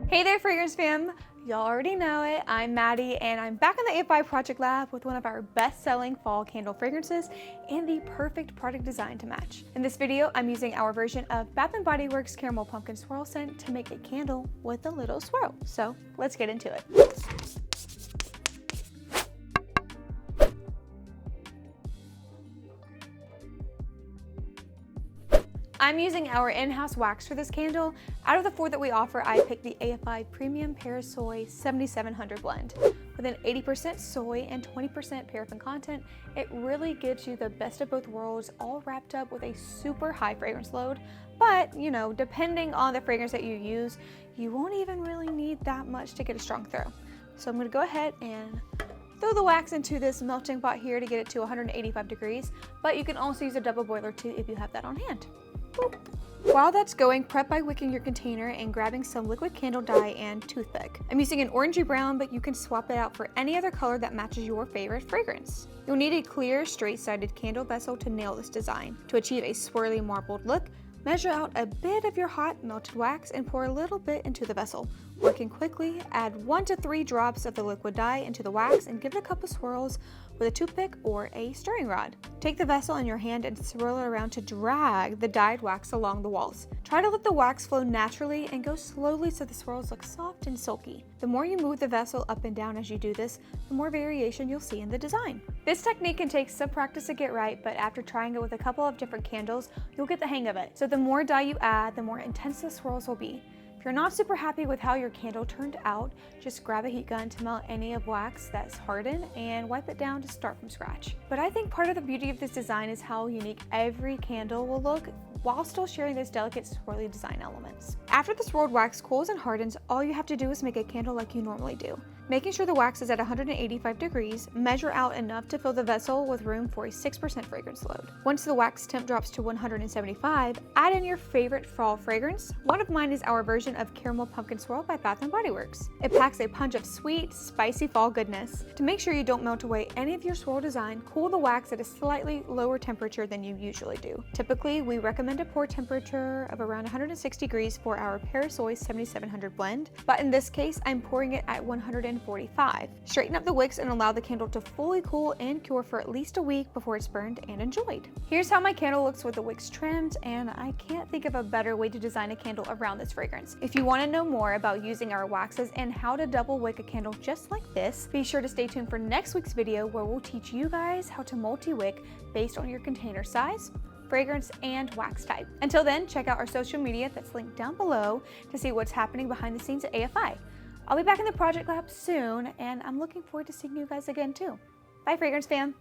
Hey there, Fragrance fam! Y'all already know it. I'm Maddie, and I'm back in the AFI Project Lab with one of our best-selling fall candle fragrances and the perfect product design to match. In this video, I'm using our version of Bath & Body Works Caramel Pumpkin Swirl Scent to make a candle with a little swirl. So let's get into it. I'm using our in-house wax for this candle. Out of the 4 that we offer, I picked the AFI Premium Pear Soy 7700 blend. With an 80% soy and 20% paraffin content, it really gives you the best of both worlds, all wrapped up with a super high fragrance load. But, you know, depending on the fragrance that you use, you won't even really need that much to get a strong throw. So I'm gonna go ahead and throw the wax into this melting pot here to get it to 185 degrees, but you can also use a double boiler too if you have that on hand. Boop. While that's going, prep by wicking your container and grabbing some liquid candle dye and toothpick. I'm using an orangey brown, but you can swap it out for any other color that matches your favorite fragrance. You'll need a clear, straight-sided candle vessel to nail this design. To achieve a swirly marbled look, measure out a bit of your hot melted wax and pour a little bit into the vessel. Working quickly, add 1 to 3 drops of the liquid dye into the wax and give it a couple swirls with a toothpick or a stirring rod. Take the vessel in your hand and swirl it around to drag the dyed wax along the walls. Try to let the wax flow naturally and go slowly so the swirls look soft and silky. The more you move the vessel up and down as you do this, the more variation you'll see in the design. This technique can take some practice to get right, but after trying it with a couple of different candles, you'll get the hang of it. So the more dye you add, the more intense the swirls will be. If you're not super happy with how your candle turned out, just grab a heat gun to melt any of wax that's hardened and wipe it down to start from scratch. But I think part of the beauty of this design is how unique every candle will look while still sharing those delicate swirly design elements. After the swirled wax cools and hardens, all you have to do is make a candle like you normally do. Making sure the wax is at 185 degrees, measure out enough to fill the vessel with room for a 6% fragrance load. Once the wax temp drops to 175, add in your favorite fall fragrance. One of mine is our version of Caramel Pumpkin Swirl by Bath & Body Works. It packs a punch of sweet, spicy fall goodness. To make sure you don't melt away any of your swirl design, cool the wax at a slightly lower temperature than you usually do. Typically, we recommend a pour temperature of around 106 degrees for our Pear Soy 7700 blend, but in this case, I'm pouring it at 145. Straighten up the wicks and allow the candle to fully cool and cure for at least a week before it's burned and enjoyed. Here's how my candle looks with the wicks trimmed, and I can't think of a better way to design a candle around this fragrance. If you want to know more about using our waxes and how to double wick a candle just like this, be sure to stay tuned for next week's video where we'll teach you guys how to multi-wick based on your container size, fragrance, and wax type. Until then, check out our social media that's linked down below to see what's happening behind the scenes at AFI. I'll be back in the Project Lab soon, and I'm looking forward to seeing you guys again too. Bye, Fragrance fam!